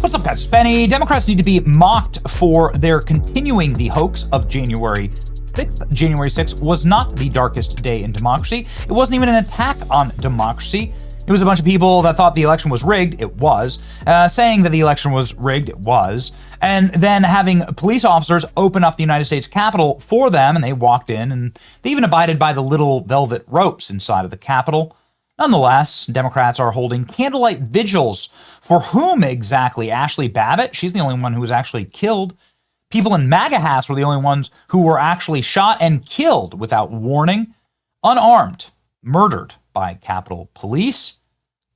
What's up, guys? Spenny. Democrats need to be mocked for their continuing the hoax of January 6th. January 6th was not the darkest day in democracy. It wasn't even an attack on democracy. It was a bunch of people that thought the election was rigged. It was. Saying that the election was rigged. It was. And then having police officers open up the United States Capitol for them, and they walked in, and they even abided by the little velvet ropes inside of the Capitol. Nonetheless, Democrats are holding candlelight vigils. For whom exactly? Ashley Babbitt? She's the only one who was actually killed. People in MAGA hats were the only ones who were actually shot and killed without warning, unarmed, murdered by Capitol Police.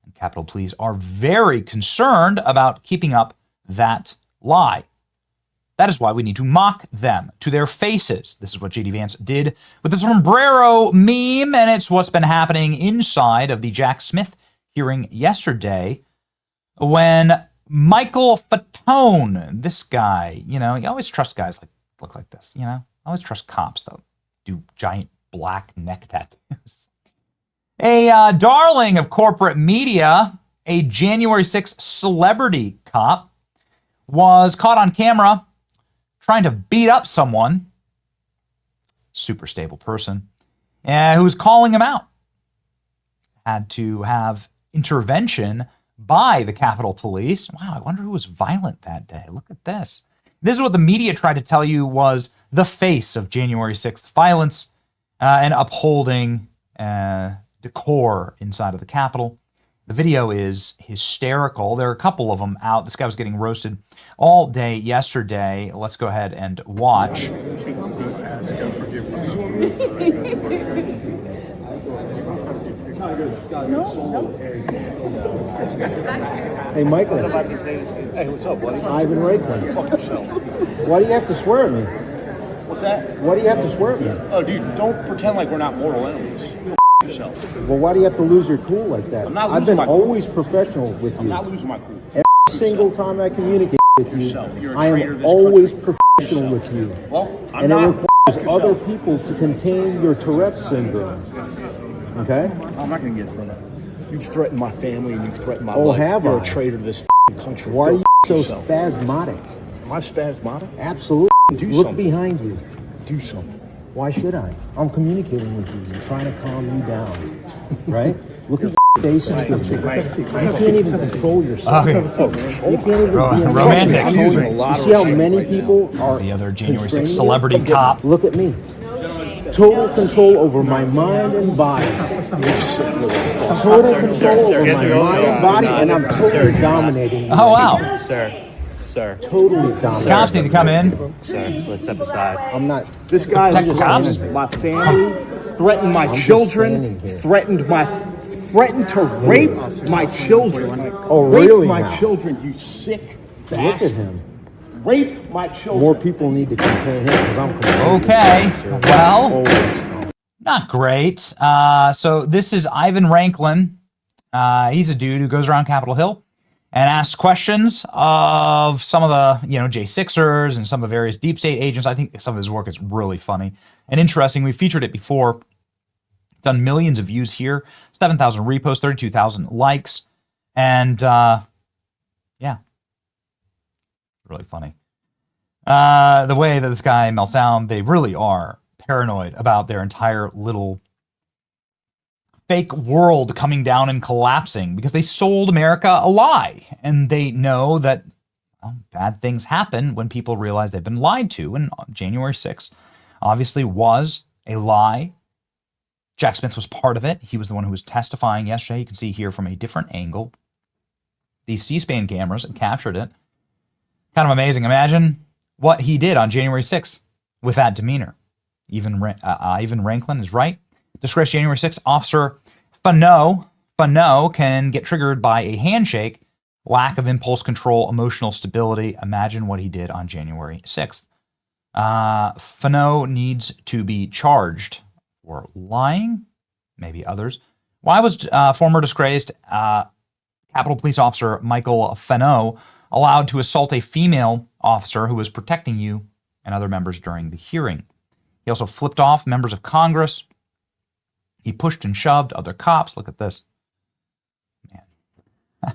And Capitol Police are very concerned about keeping up that lie. That is why we need to mock them to their faces. This is what J.D. Vance did with the sombrero meme, and it's what's been happening inside of the Jack Smith hearing yesterday when Michael Fanone, this guy, you always trust guys like look like this, I always trust cops that do giant black neck tattoos. A darling of corporate media, a January 6th celebrity cop, was caught on camera trying to beat up someone, super stable person, who was calling him out. Had to have intervention by the Capitol Police. Wow, I wonder who was violent that day. Look at this. This is what the media tried to tell you was the face of January 6th violence and upholding decor inside of the Capitol. The video is hysterical. There are a couple of them out. This guy was getting roasted all day yesterday. Let's go ahead and watch. Hey, Michael. Hey, what's up, buddy? Ivan Raiklin. Fuck yourself. Why do you have to swear at me? What's that? Why do you have to swear at me? Oh, dude, don't pretend like we're not mortal enemies. Yourself. Well, why do you have to lose your cool like that? I'm not I've losing been my cool. always professional with I'm you. not losing my cool. Every single time I communicate with you, You're a I traitor to am this always country. professional with you. Well, I'm And not. it requires other people to contain your Tourette's syndrome. Okay? I'm not going to get through. You've threatened my family and you've threatened my Oh, life. have You're I? a traitor to this country. Why are Go you so yourself. spasmodic? Am I spasmodic? Absolutely. Do Look something. behind you. Do something. Why should I? I'm communicating with you. I'm trying to calm you down. Right? Look at your face and feel it. You can't even control yourself. Okay. You can't even be Romantic. I'm using a lot You of see how respect many right people are The other January 6th constraining you? celebrity cop. Look at me. Total control over my mind and body. Total control over my mind and body, and I'm totally dominating you. Oh, wow. Sir, Totally dominating. Cops need to come in. sir, let's step aside. I'm not. This guy Protect the cops. threatened my family, threatened my just children, standing here. threatened to rape my children. Oh, Rape really my now? children, you sick Look bastard. at him. Rape my children. More people need to contain him because I'm complaining. Okay, well, Always calm. not great. So this is Ivan Raiklin. He's a dude who goes around Capitol Hill and asks questions of some of the, J6ers and some of the various deep state agents. I think some of his work is really funny and interesting. We've featured it before. Done millions of views here, 7,000 reposts, 32,000 likes, and yeah, really funny. The way that this guy melts down, they really are paranoid about their entire little fake world coming down and collapsing because they sold America a lie, and they know that bad things happen when people realize they've been lied to. And January 6th obviously was a lie. Jack Smith was part of it. He was the one who was testifying yesterday. You can see here from a different angle. These C-SPAN cameras had captured it. Kind of amazing. Imagine what he did on January 6th with that demeanor. Ivan Raiklin is right. Disgraced January 6th officer Fanone can get triggered by a handshake, lack of impulse control, emotional stability. Imagine what he did on January 6th. Fanone needs to be charged for lying, maybe others. Why was former disgraced Capitol Police Officer Michael Fanone allowed to assault a female officer who was protecting you and other members during the hearing? He also flipped off members of Congress. He pushed and shoved other cops. Look at this. Man.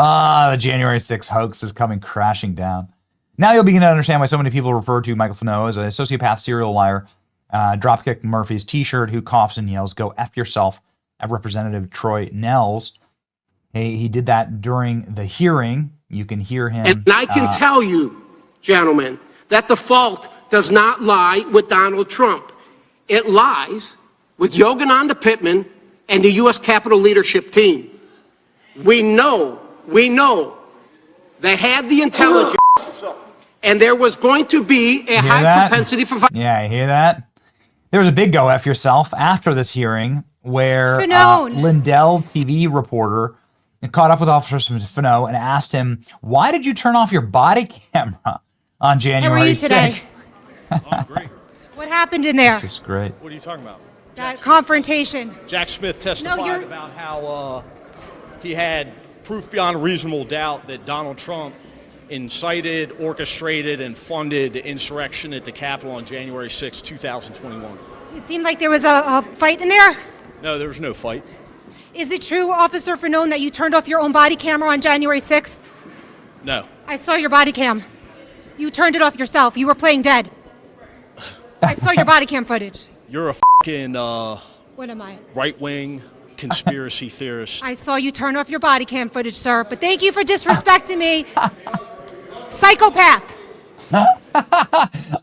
The January 6th hoax is coming crashing down. Now you'll begin to understand why so many people refer to Michael Fanone as a sociopath serial liar, Dropkick Murphy's t-shirt, who coughs and yells, "Go F yourself," at Representative Troy Nehls. He did that during the hearing. You can hear him. And I can tell you, gentlemen, that the fault does not lie with Donald Trump. It lies with Yogananda Pittman and the U.S. Capitol leadership team. We know they had the intelligence, and there was going to be a high propensity for violence. Yeah, you hear that? There was a big go F yourself after this hearing where Lindell TV reporter caught up with Officer Fanone and asked him, "Why did you turn off your body camera on January 6th?" How are you today? I'm great. What happened in there? This is great. What are you talking about? That confrontation. Jack Smith testified about how he had proof beyond a reasonable doubt that Donald Trump incited, orchestrated, and funded the insurrection at the Capitol on January 6, 2021. It seemed like there was a fight in there. No, there was no fight. Is it true, Officer Fanone, that you turned off your own body camera on January 6th? No. I saw your body cam. You turned it off yourself. You were playing dead. I saw your body cam footage. You're a fucking What am I? right-wing conspiracy theorist. I saw you turn off your body cam footage, sir. But thank you for disrespecting me. Psychopath.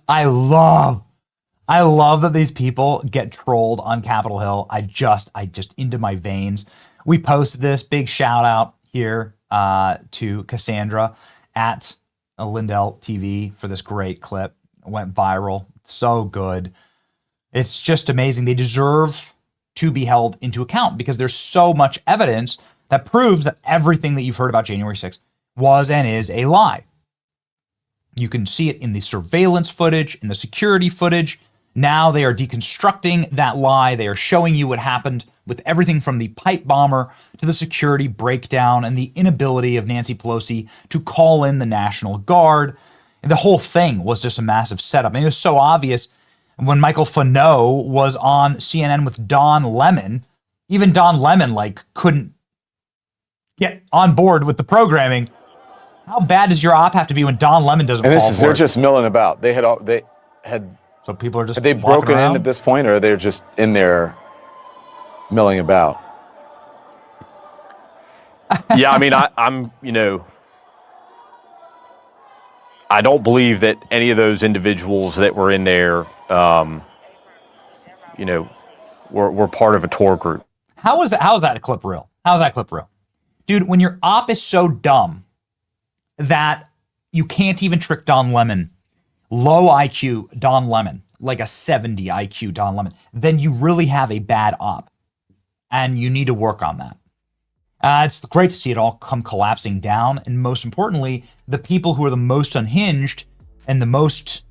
I love that these people get trolled on Capitol Hill. I just into my veins. We posted this. Big shout out here to Cassandra at Lindell TV for this great clip. It went viral. So good. It's just amazing. They deserve to be held into account because there's so much evidence that proves that everything that you've heard about January 6th was and is a lie. You can see it in the surveillance footage, in the security footage. Now they are deconstructing that lie. They are showing you what happened with everything from the pipe bomber to the security breakdown and the inability of Nancy Pelosi to call in the National Guard. And the whole thing was just a massive setup. And it was so obvious when Michael Fanone was on CNN with Don Lemon. Even Don Lemon couldn't get on board with the programming. How bad does your op have to be when Don Lemon doesn't fall for it? They're just milling about. They had So people are just Have they broken around? in at this point, or are they just in there milling about? Yeah, I mean, I'm I don't believe that any of those individuals that were in there, were part of a tour group. How is that clip real? How's that clip real? Dude, when your op is so dumb that you can't even trick Don Lemon, low IQ Don Lemon, like a 70 IQ Don Lemon, then you really have a bad op. And you need to work on that. It's great to see it all come collapsing down. And most importantly, the people who are the most unhinged and the most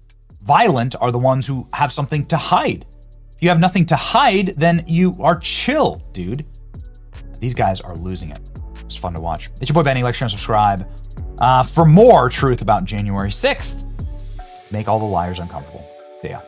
violent are the ones who have something to hide. If you have nothing to hide, then you are chill, dude. These guys are losing it. It's fun to watch. It's your boy Benny. Like, share, and subscribe for more truth about January 6th. Make all the liars uncomfortable. See ya.